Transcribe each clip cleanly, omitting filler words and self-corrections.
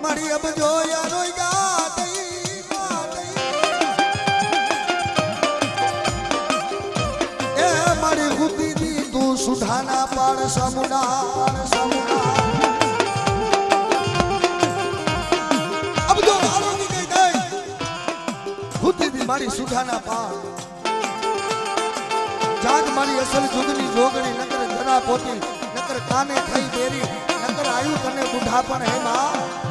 મારી અબ જો યારો ગાતી એ મારી ગુતી દી તું સુધાના પાડ સમુડા અબ જો યારો ની કઈ દઈ ગુતી દી મારી સુધાના પાડ જાગ મારી અસલ જુગની જોગણી નકર જરા પોતી નકર કાને થઈ બેરી નકર આયુ તને બુઢા પણ હે માં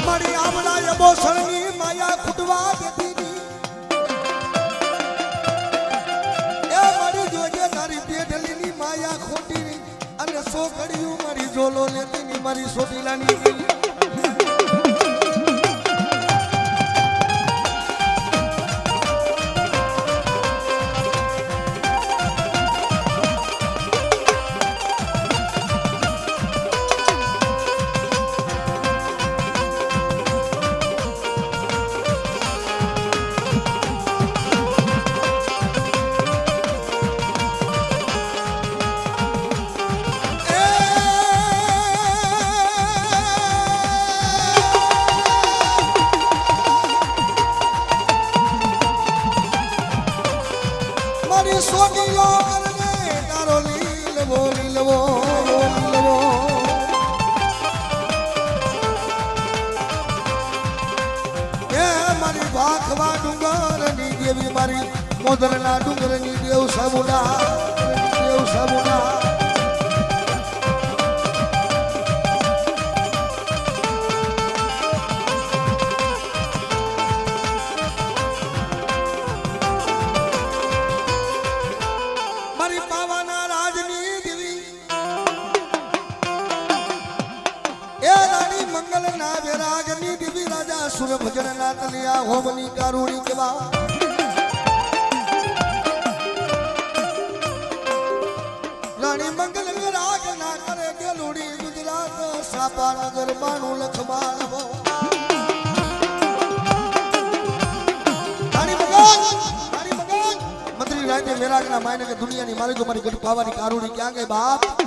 મારી આમલા યબો સળની માયા ખુટવા દેતી એ મારી જોજે તારી પેઢલીની માયા ખોટી અને સો ઘડિયું મારી જોલો લેતી ની મારી સોટીલાની મારી મોદરના ડુંગરની દેવ સાબુડા મારી પાવાના રાજની દેવી એ રાણી મંગલના વિરાગની દેવી રાજા સુર ભજનના તલિયા હોમની કારુણી કેવા મંગલ રાગ ના કરે ગેલુડી ગુજરાત સાપાનગર માનું લખમાણ મંત્રી રાતે મેરાગ ના માયને કે દુનિયાની મારી તો મારી ગઢ પાવાની કારુડી ક્યાં ગઈ બાપ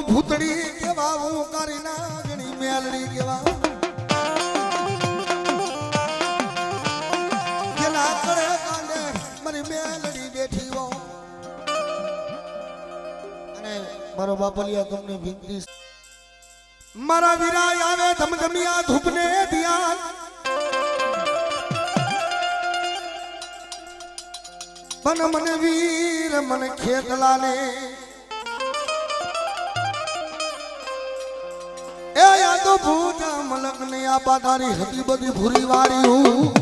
ભૂતડી કેવા હું કરી નાગણી મેલડી કેવા કેલા કરે કાંડે મારી મેલડી બેઠી હો અને મારો બાપલિયા તમને વિનંતી મારા વિરાય આવે ધમધમિયા ધૂપને ધ્યાન બન મને વીર મને ખેતલાને એ યાદો ભૂત મલક ને આ પાતારી હતી બધી ભૂરી વાળી હું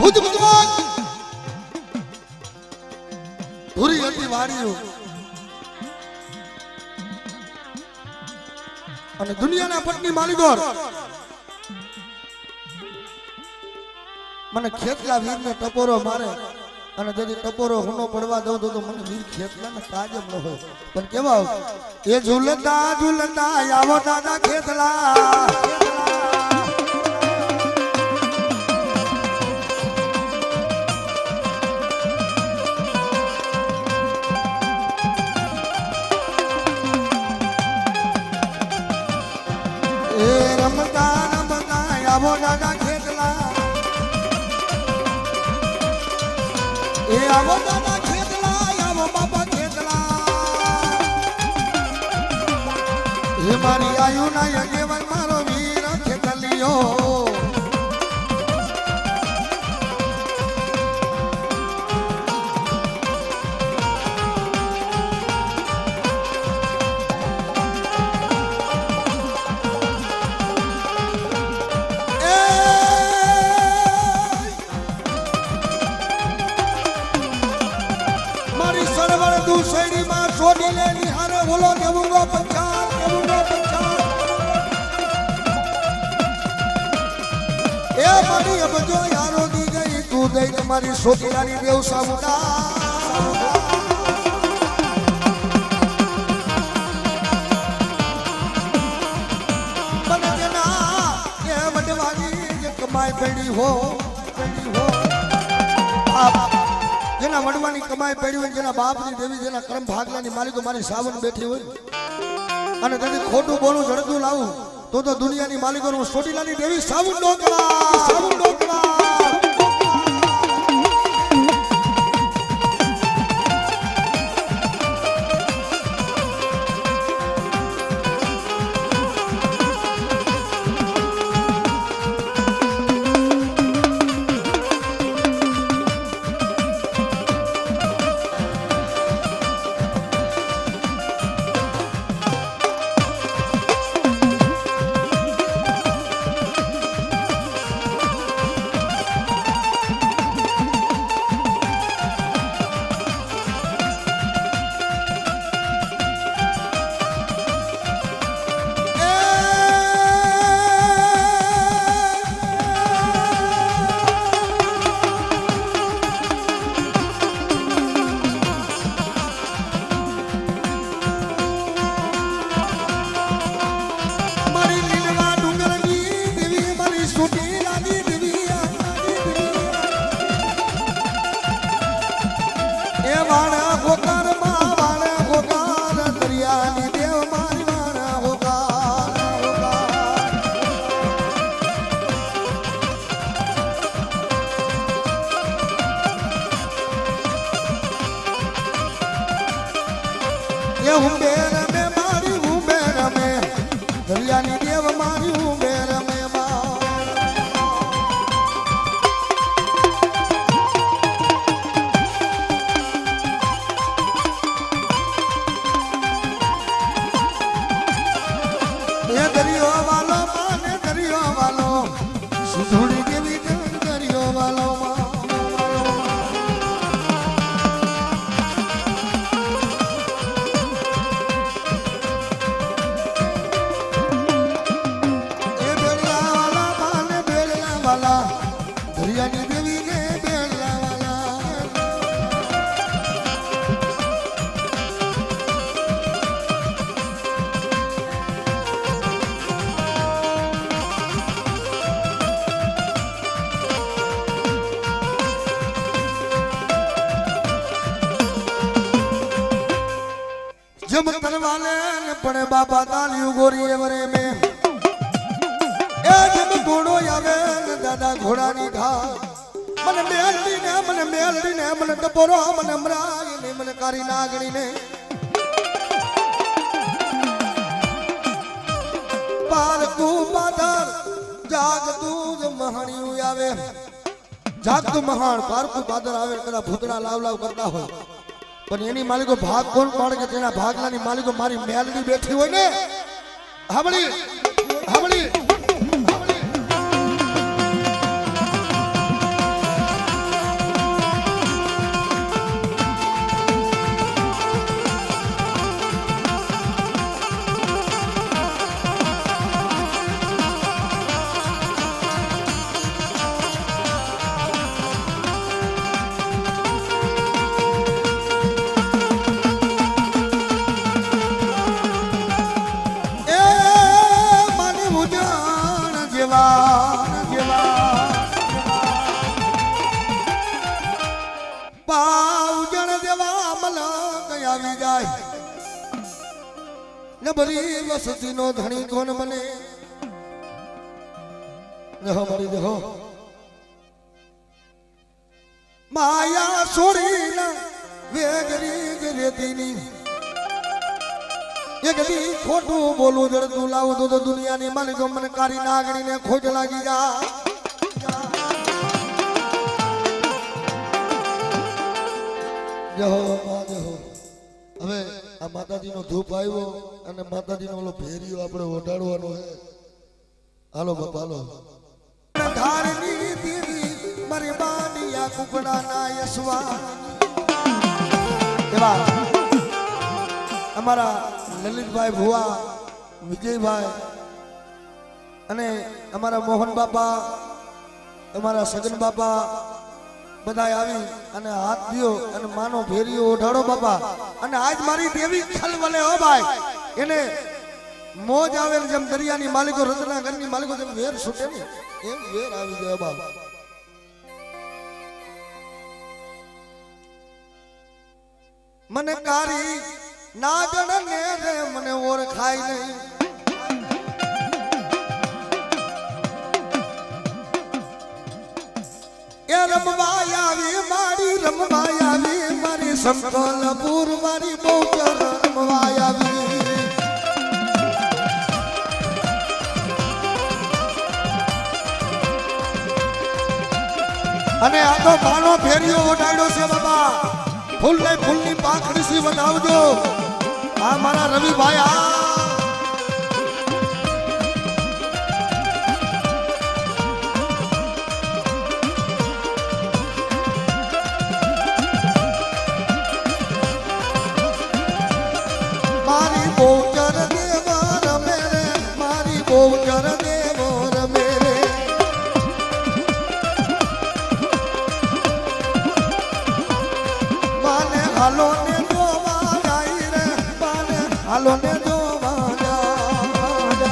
ભુજ ભગવાન ધુરી હતી વાડીઓ અને દુનિયાના પટની માલિકોર મને ખેતલા વીરને ટપોરો મારે અને যদি ટપોરો હુનો પડવા દઉં તો મને વીર ખેતલાને તાજ ન હોય પણ કેવા એ ઝૂલતા ઝૂલતા આવો દાદા ખેતલા એ રમતા રમતા આવો દાદા ખેતલા એ આવો દાદા ખેતલા આવો બાપા ખેતલા હે મારી આયુ ના યજેવન મારો વીર ખેતલિયો શેરી માં છોડી લે નિહારે બોલો કેવુંગો પંચાલ એ મારી અબજો યારો દી ગઈ તું દઈ તમારી સોટીલાની દેવ સામુડા બને જના એ વડવાની જે કમાઈ પડી હો જેના વડવાની કમાઈ પડી હોય જેના બાપની દેવી જેના કર્મ ભાગલાની માલિકો મારી સાવન બેઠી હોય અને તેથી ખોટું બોલું ઝડતું લાવું તો દુનિયાની માલિકો સોટીલાની દેવી સાવન ડોકરા जब तरवाले ने पड़े बाबा तालियो गोरी वरे में ए जब घोड़ो आवे ने दादा घोड़ा नी घा मन मेलडी ने मन टपोरो मन मराई ने मन कारी नागणी ने पालकू बादर जाग तू जब महाणियो आवे जाग तू महान पालकू बादर आवे कदा भूतड़ा लाव लाव करता हो પણ એની માલિકો ભાગ કોણ પાડે કે તેના ભાગલાની માલિકો મારી મેલડી બેઠી હોય ને હાબળી ને ભરી વસતી નો ધણી કોણ બને દેહો મારી દેહો માયા છોડી ના વેગરી ગરેતીની એક દી ખોટું બોલું જડતું લાવું તો દુનિયાની માલિકો મને કારી નાગણી ને ખોજ લાગી જા જહો મા જહો હવે આ માતાજીનો ધૂપ આવ્યો અને માતાજીનો ઓલો ભેરિયો આપણે ઓઢાડવાનો છે હાલો બાપા હાલો ધારની દેવી મારી બાનિયા કુકડા ના યશવા એવા અમારા લલિતભાઈ ભુવા વિજયભાઈ અને અમારા મોહન બાપા અમારા સગન બાપા બધા આવી અને હાથ દિયો અને માનો ભેરિયો ઓઢાડો બાપા અને આજ મારી દેવી ખલવલે હો ભાઈ એને મોજ આવે જેમ દરિયાની માલિકો રત્નાગરની માલિકો જેમ વેર છૂટે ને એમ વેર આવી જાય બાપા મને કારી નાગણ ને રે મને ઓળખાય નહીં એ રમવાયાવી મારી રમવાયાવી મારી સંકલપુર મારી બહુચર રમવાયાવી અને આ તો માનો ફેરિયો ઓઢાડ્યો છે બાબા ફૂલની પાંખડી સી બનાવજો આ મારા રવિભાઈ આ મારી બહુચર દેવ રમે રે મારી બહુચર દેવ રમે રે માને હાલો ને જોવા જાય રે માને હાલો ને જોવા જાય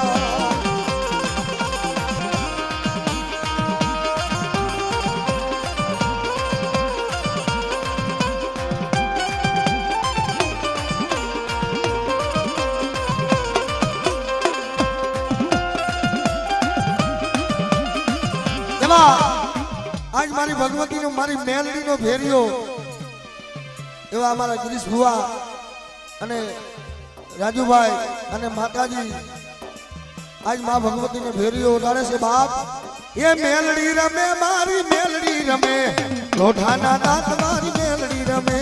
આજ મારી ભગવતી નો મારી મેલડી નો ફેરિયો એવા અમારા ગિરીશ ભુવા અને રાજુભાઈ અને માતાજી આજ મા ભગવતી ને ફેરિયો ઉડાડે છે બાપ એ મેલડી રમે મારી મેલડી રમે લોઢાના દાંત મારી મેલડી રમે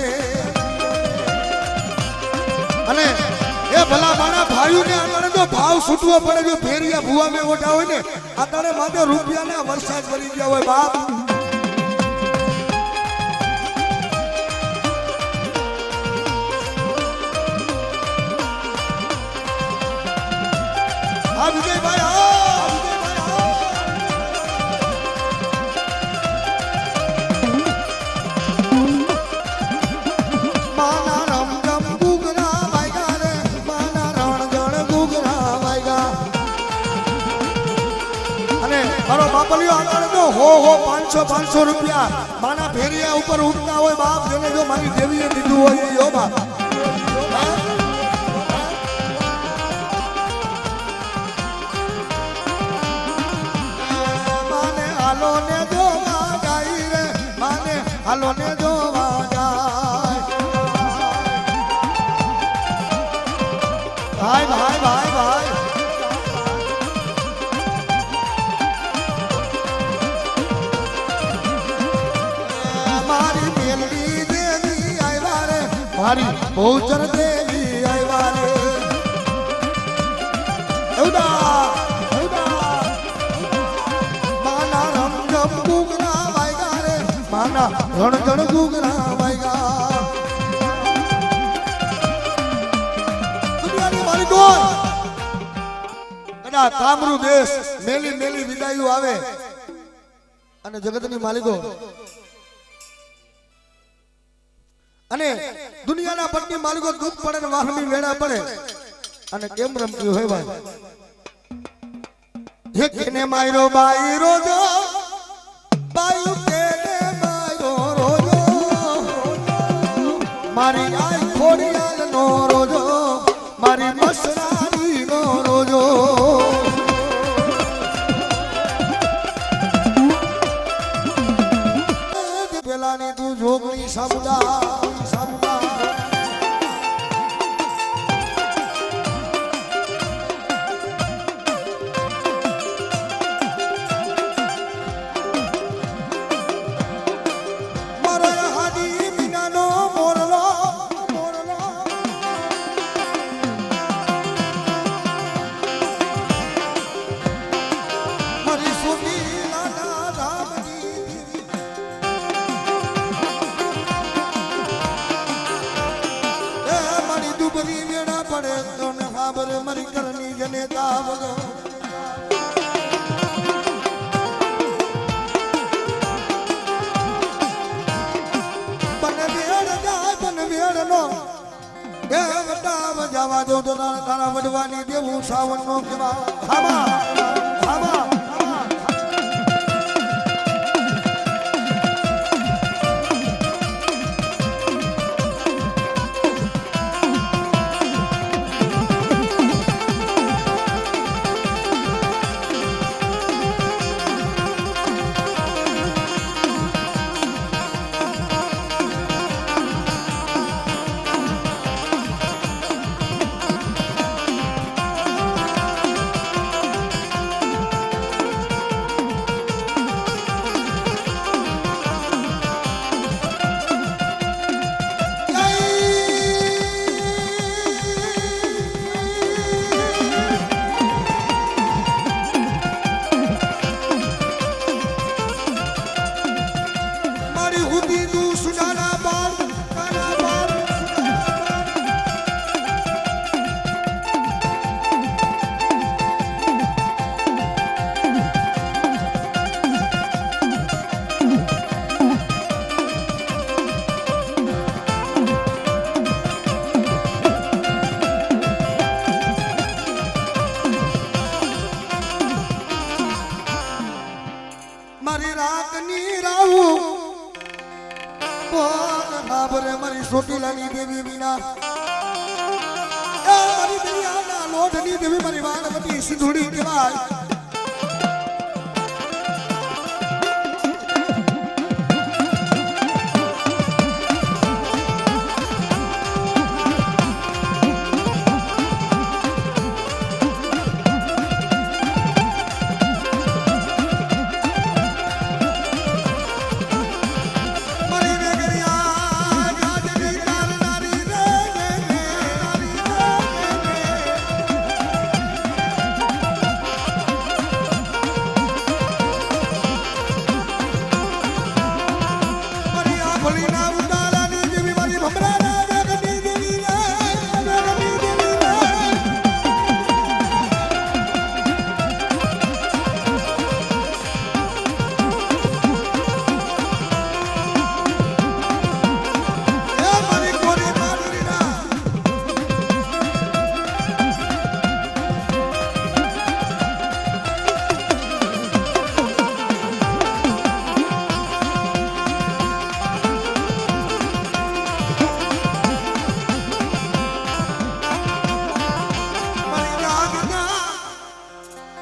અને એ ભલા મારા ભાઈઓ ને આતણે જો ભાવ છૂટવો પડે જો ફેરિયા ભુવા મે ઓઢા હોય ને આતણે માથે રૂપિયાના વરસાદ ભરી ગયા હોય બાપ આ વિજયભાઈ માના રમગમ ગુગરા વાયગા રે માના રણજણ ગુગરા વાયગા અને મારો બાપલિયો આગળ તો હો 500 રૂપિયા માના ફેરિયા ઉપર ઉઠતા હોય બાપ જેને જો મારી દેવીએ દીધું હોય યો બાપ હાલો ને જોવા જાય રે માને હાલો ને જોવા જાય ભાઈ ભાઈ ભાઈ ભાઈ મારી મેલડી દેવી આવ્યા રે મારી બહુચર દેવી આવ્યા રે એવડા ગુગરા વાયગા રે માના રણજણ ગુગરા વાયગા દુનિયાની મારી ગોળ કદા તામરૂ દેશ મેલી મેલી વિદાયું આવે અને જગતની માલિકો અને દુનિયાના પટની માલિકો દુઃખ પડે ને વાહની વેડા પડે અને કેમ રમતી હોય ભાઈ હે કેને માયરો બાયરો જો બાયુ કેને માયરો રોજો મારી આઈ ખોડિયાલ નો રોજો મારી મસરા સાબુદા મારા હાડી મીનાનો મોરલો મોરલો મારી સુની લાલા રામજી દુબરી મેળા પડે તો ને ખબર મરી કરની જનેતા વગો બન વેળ નો એ વટાવ જવા દો તો તારા વડવાની દેવું સાવન નો કેવા ખાવા ખાવા મારી રાખની રાવું બોલ ખબર મારી સોટીલાની દેવી વિના એ મારી દરિયાના લોઢની દેવી મારી વાણવતી સિંધુડી કહેવાય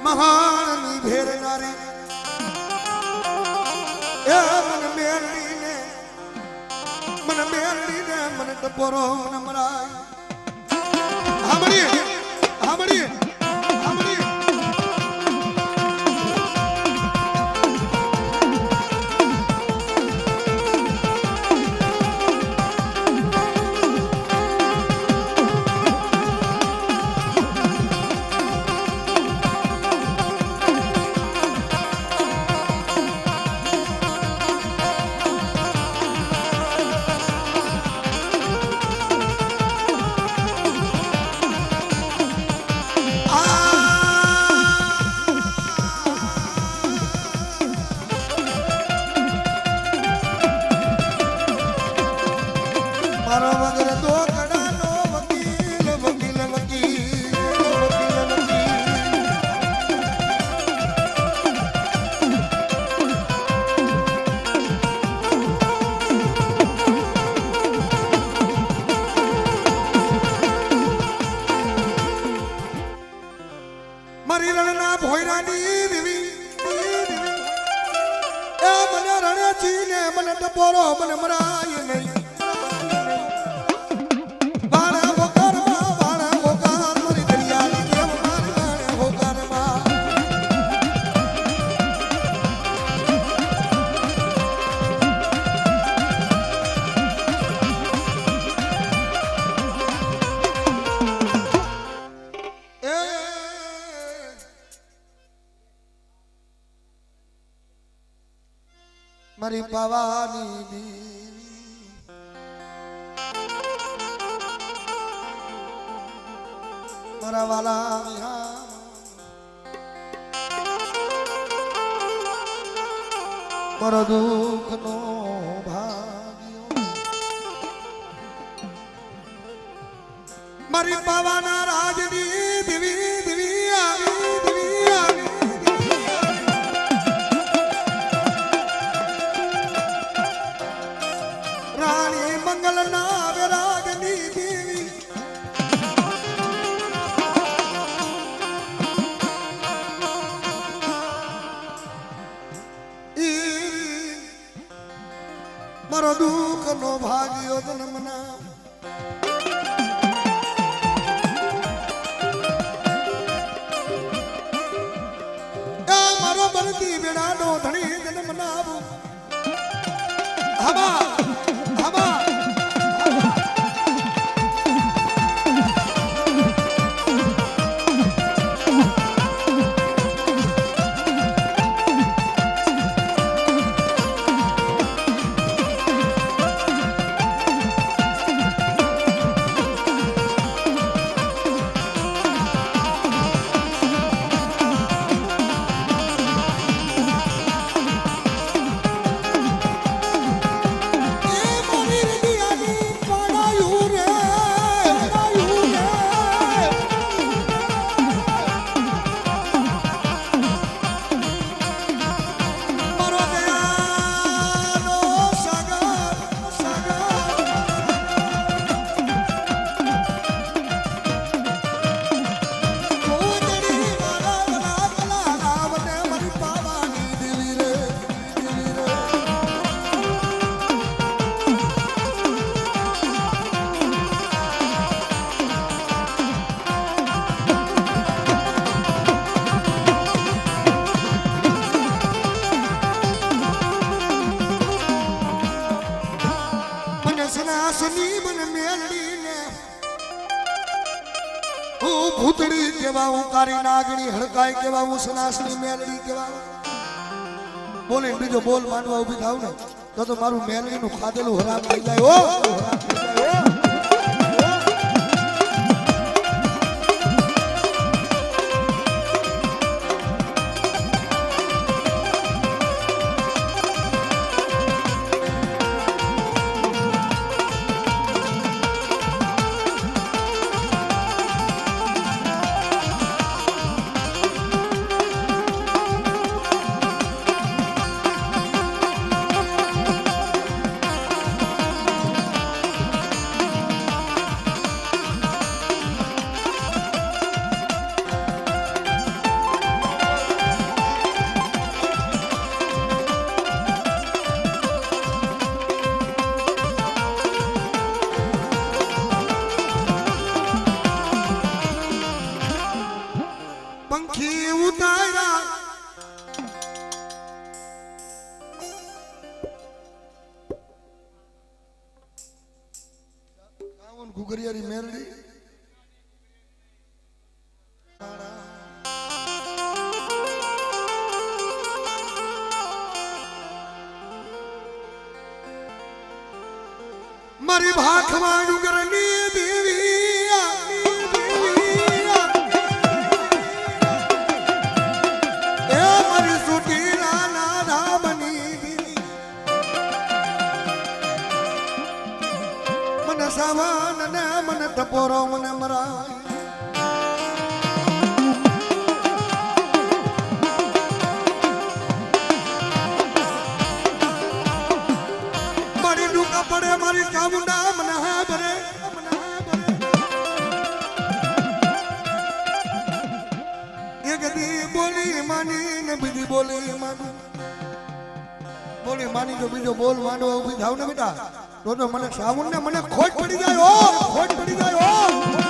મહાણની ભેરનારી એ મને મેળવીને મને ટપોરો ન મરાય સાંભળીએ સાંભળીએ સાંભળીએ મારો વગર તો કડાનો વકીલ વકીલ વકીલ વકીલ મારી રણના ભોયરાની દેવી એ મને રણે ચીને મને ટપોરો મને મરાય નહીં બાણા હોકાર મારી દરિયાની દેવ મારી બાણે હોકારમાં મારી પાવાની દેવી મારા વાલા વિહા મારો દુઃખનો ભાગ્યો મારી પાવાના રાજની દેવી દેવી આવી દેવી આવી રાણી મંગલ ના વિરાગની દેવી મારો દુઃખ નો ભાગ્યો જન્મના મારો બરતી વેડાનો ધણી જન્મના હવા સનાસની બન મેલડીને હું ભૂતડી કેવા હું કારી નાગણી હડકાય કેવા હું સનાસની મેલડી કેવા બોલે બીજો બોલ માંડવા ઉભી થાવ ને તો મારું મેલડીનું ખાધેલું હરામ થઈ જાય હો હરામ થઈ જાય હો પંખી ઉતાર્યા ઘુઘરિયારી મેરડી મારી ભાખમાં ડુંગરની દેવી સાવન ને મને ટપોરો મને મરાય મારી ડૂકા પડે મારી ચામુંડા મને હા ભરે એક દી બોલી માની ને બીજી બોલી માની બોલી માની જો બીજો બોલ માંડો ઊભી થાવ ને બેટા તો મને સાવન ને મને ખોટ પડી જાય હો ખોટ પડી જાય હો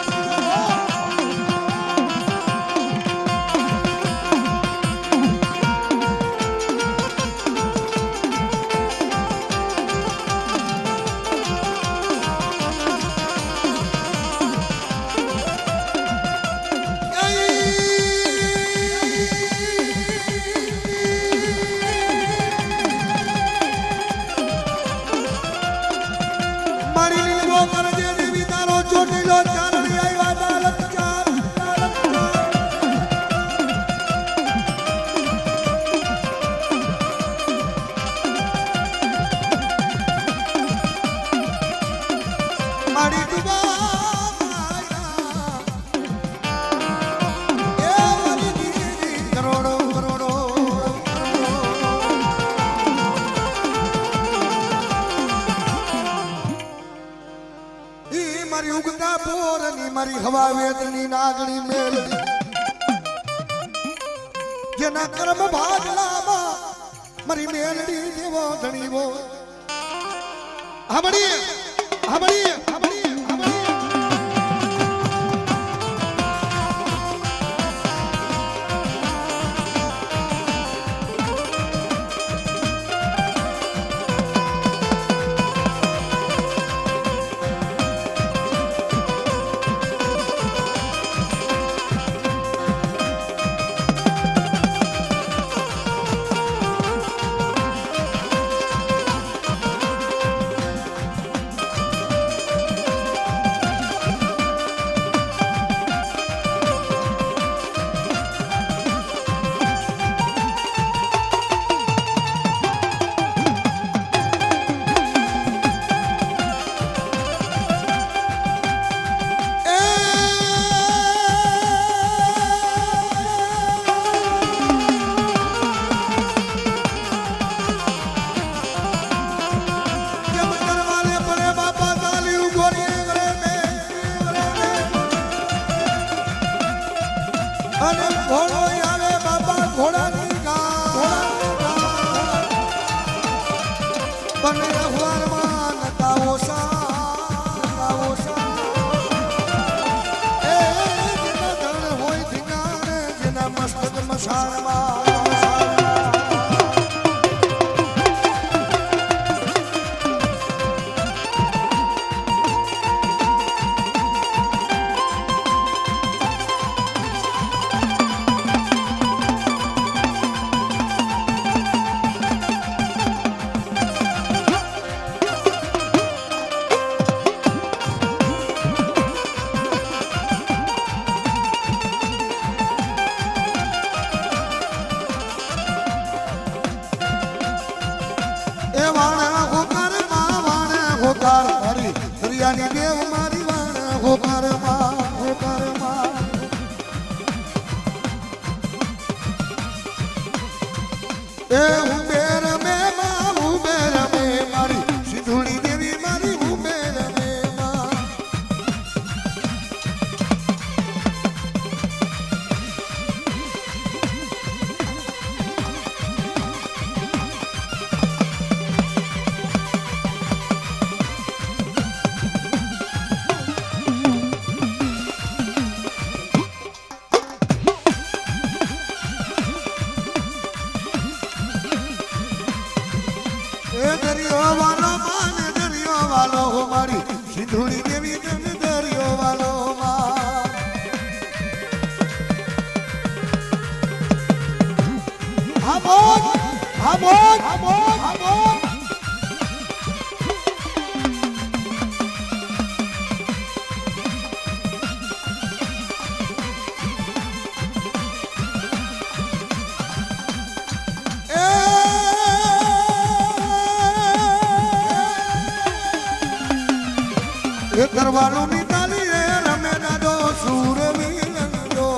મારી હવા વેદની નાગણી મેલડી જેના કર્મ ભાગલામાં મારી મેલડી દેવો ધણીવો હબડી હબડી હબડી હબડી સિંધુડી દેવી દરિયો વાલો કરવાનું ની તાલી રે રમે દાદો સુરવી લંગો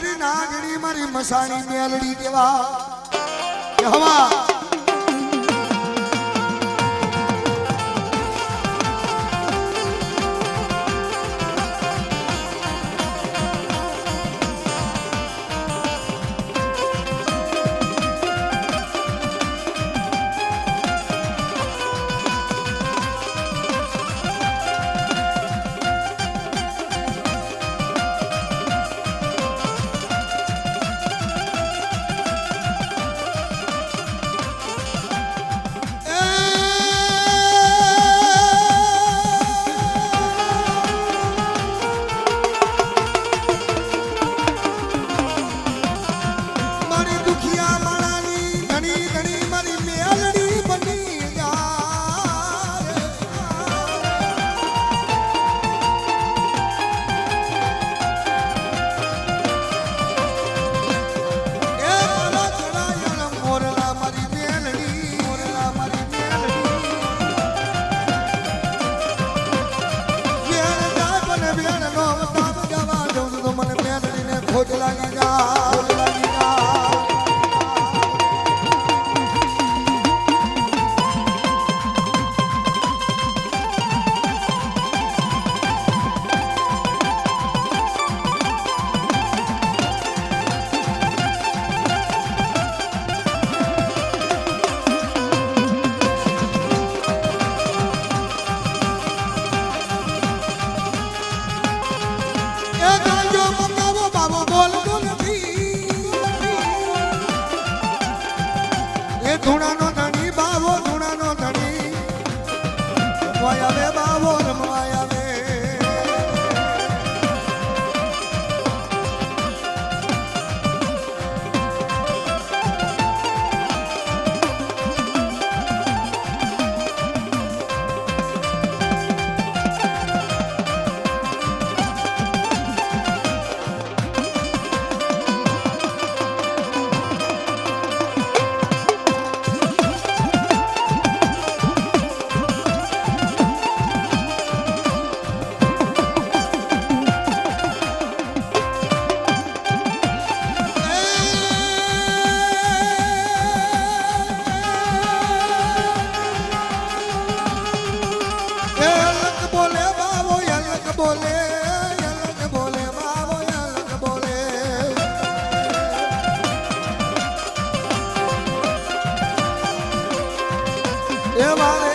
મારી નાગણી મારી મસાણી મેલડી કેવા કે હવા ખોટ લાગી જા ધૂણાનો ધણી બાવો ધૂણાનો ધણી રમવાય આવે બાવો રમવાય આવે એ મારે